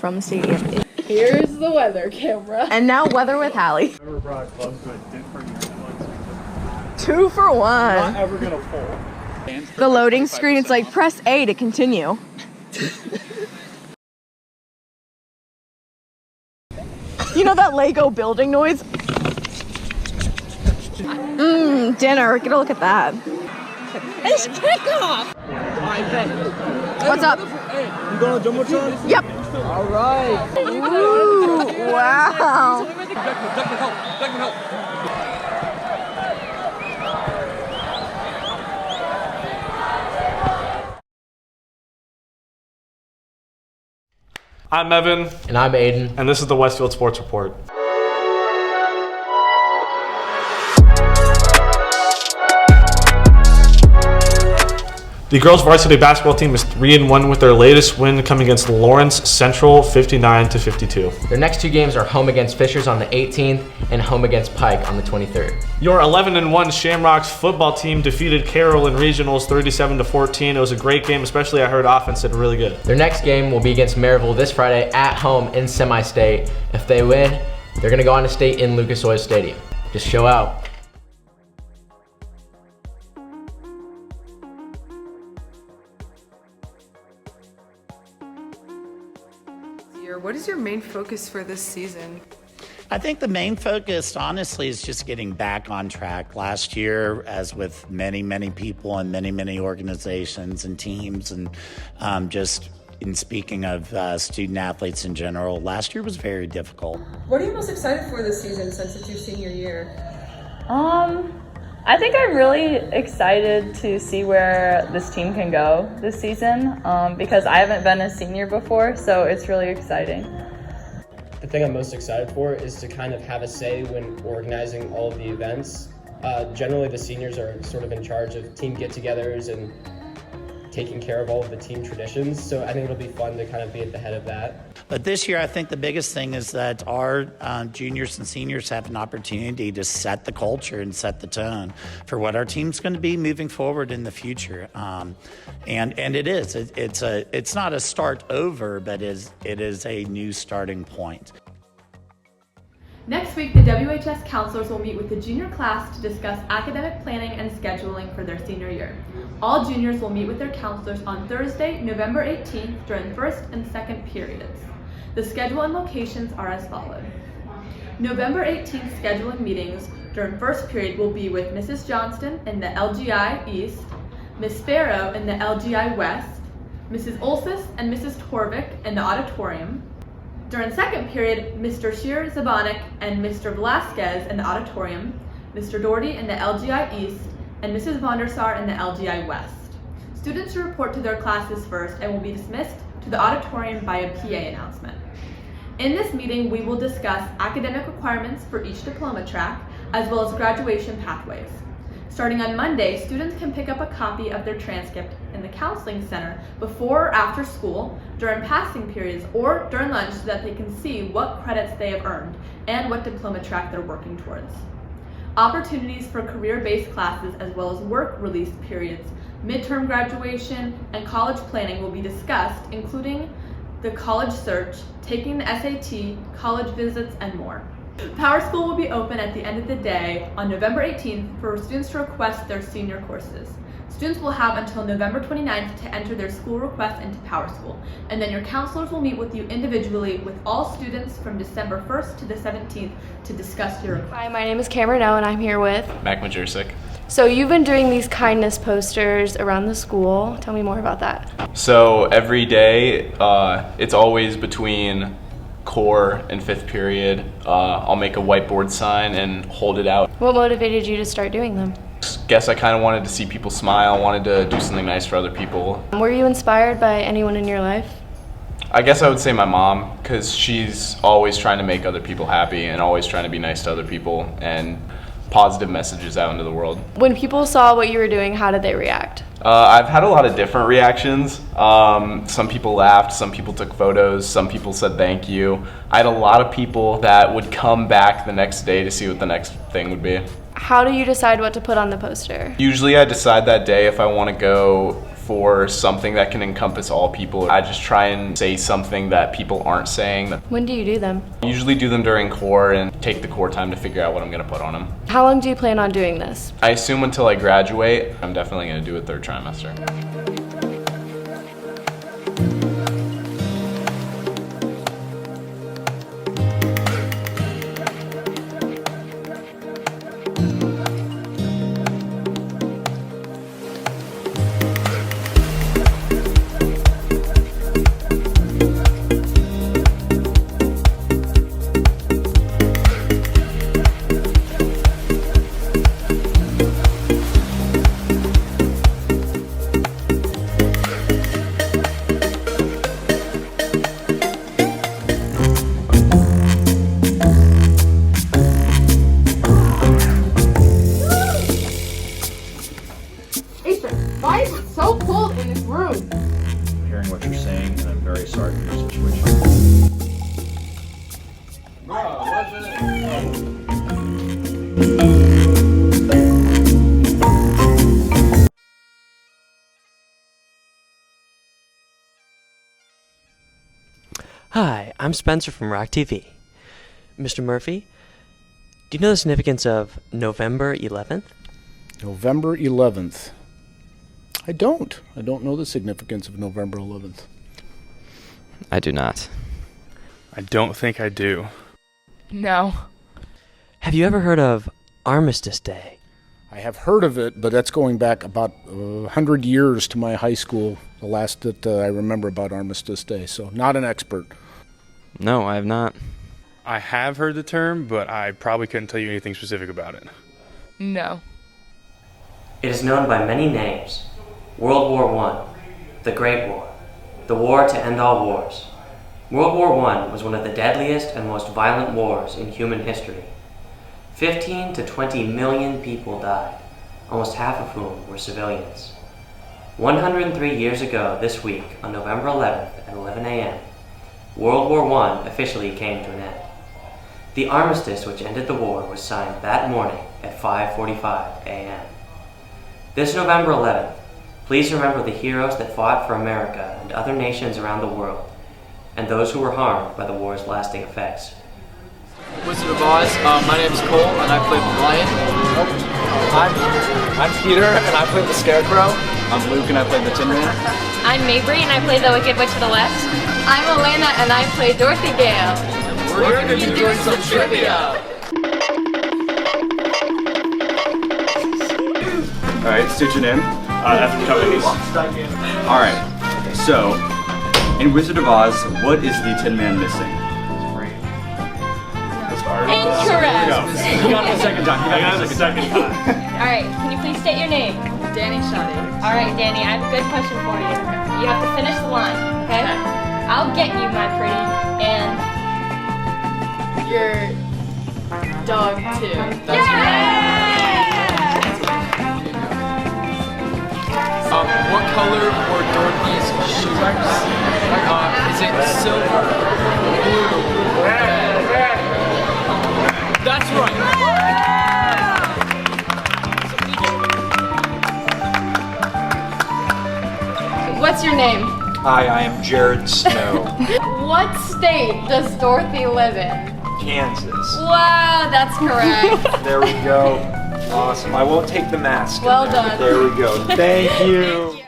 from the stadium. Here's the weather camera. And now weather with Hallie. Never brought a club to a different unit. 2 for 1. Not ever gonna pull. The loading screen, it's like press A to continue. You know that Lego building noise? Dinner, get a look at that. It's kickoff! What's up? You going to Jumbotron? Yep. All right. Ooh, wow. I'm Evan. And I'm Aiden. And this is the Westfield Sports Report. The girls varsity basketball team is 3-1 with their latest win coming against Lawrence Central 59-52. Their next 2 games are home against Fishers on the 18th and home against Pike on the 23rd. Your 11-1 Shamrocks football team defeated Carroll in regionals 37-14. It was a great game, especially I heard offense did really good. Their next game will be against Maryville this Friday at home in semi-state. If they win, they're going to go on to state in Lucas Oil Stadium. Just show out. What is your main focus for this season? I think the main focus, honestly, is just getting back on track. Last year, as with many, many people and many, many organizations and teams, and just in speaking of student athletes in general, last year was very difficult. What are you most excited for this season since it's your senior year? I think I'm really excited to see where this team can go this season because I haven't been a senior before, so it's really exciting. The thing I'm most excited for is to kind of have a say when organizing all of the events. Generally, the seniors are sort of in charge of team get-togethers and taking care of all of the team traditions, so I think it'll be fun to kind of be at the head of that. But this year, I think the biggest thing is that our juniors and seniors have an opportunity to set the culture and set the tone for what our team's going to be moving forward in the future. And it is. It's not a start over, but it is a new starting point. Next week, the WHS counselors will meet with the junior class to discuss academic planning and scheduling for their senior year. All juniors will meet with their counselors on Thursday, November 18th during first and second periods. The schedule and locations are as follows. November 18th scheduling meetings during first period will be with Mrs. Johnston in the LGI East, Ms. Sparrow in the LGI West, Mrs. Olsis and Mrs. Torvik in the auditorium. During second period, Mr. Shear Zabanik and Mr. Velasquez in the auditorium, Mr. Doherty in the LGI East, and Mrs. Vondersar in the LGI West. Students should report to their classes first and will be dismissed to the auditorium by a PA announcement. In this meeting, we will discuss academic requirements for each diploma track, as well as graduation pathways. Starting on Monday, students can pick up a copy of their transcript in the counseling center before or after school, during passing periods, or during lunch so that they can see what credits they have earned and what diploma track they're working towards. Opportunities for career-based classes as well as work release periods, midterm graduation, and college planning will be discussed, including the college search, taking the SAT, college visits, and more. Power School will be open at the end of the day on November 18th for students to request their senior courses. Students will have until November 29th to enter their school request into Power School, and then your counselors will meet with you individually with all students from December 1st to the 17th to discuss your request. Hi, my name is Cameron O, and I'm here with Mac Majersic. So you've been doing these kindness posters around the school. Tell me more about that. So every day, it's always between core and fifth period. I'll make a whiteboard sign and hold it out. What motivated you to start doing them? Guess I kind of wanted to see people smile, wanted to do something nice for other people. Were you inspired by anyone in your life? I guess I would say my mom, because she's always trying to make other people happy and always trying to be nice to other people and positive messages out into the world. When people saw what you were doing, how did they react? I've had a lot of different reactions. Some people laughed, some people took photos, some people said thank you. I had a lot of people that would come back the next day to see what the next thing would be. How do you decide what to put on the poster? Usually I decide that day if I want to go for something that can encompass all people. I just try and say something that people aren't saying. When do you do them? I usually do them during core and take the core time to figure out what I'm gonna put on them. How long do you plan on doing this? I assume until I graduate. I'm definitely gonna do a third trimester. Why is it so cold in this room? I'm hearing what you're saying, and I'm very sorry for your situation. Hi, I'm Spencer from Rock TV. Mr. Murphy, do you know the significance of November 11th? November 11th. I don't know the significance of November 11th. I do not. I don't think I do. No. Have you ever heard of Armistice Day? I have heard of it, but that's going back about 100 years to my high school, the last that I remember about Armistice Day, so not an expert. No, I have not. I have heard the term, but I probably couldn't tell you anything specific about it. No. It is known by many names. World War I, the Great War, the war to end all wars. World War I was one of the deadliest and most violent wars in human history. 15 to 20 million people died, almost half of whom were civilians. 103 years ago this week, on November 11th at 11 a.m., World War I officially came to an end. The armistice which ended the war was signed that morning at 5:45 a.m. This November 11th, please remember the heroes that fought for America and other nations around the world, and those who were harmed by the war's lasting effects. Wizard of Oz, my name is Cole, and I play the Lion. I'm Peter, and I play the Scarecrow. I'm Luke, and I play the Tin Man. I'm Mabry, and I play the Wicked Witch of the West. I'm Elena, and I play Dorothy Gale. We're going to be doing some trivia. All right, state your name. That's Cody. All right, so in Wizard of Oz, what is the Tin Man missing? Incorrect. You got it the second time. I got it the second time. All right, can you please state your name? Danny Shoddy. All right, Danny, I have a good question for you. You have to finish the line, okay? I'll get you, my pretty, and Your dog, too. That's what color were Dorothy's shoes? Is it silver, blue, red? That's right. What's your name? Hi, I am Jared Snow, What state does Dorothy live in? Kansas. Wow, that's correct. There we go. Awesome. I won't take the mask. Well done. There we go. Thank you.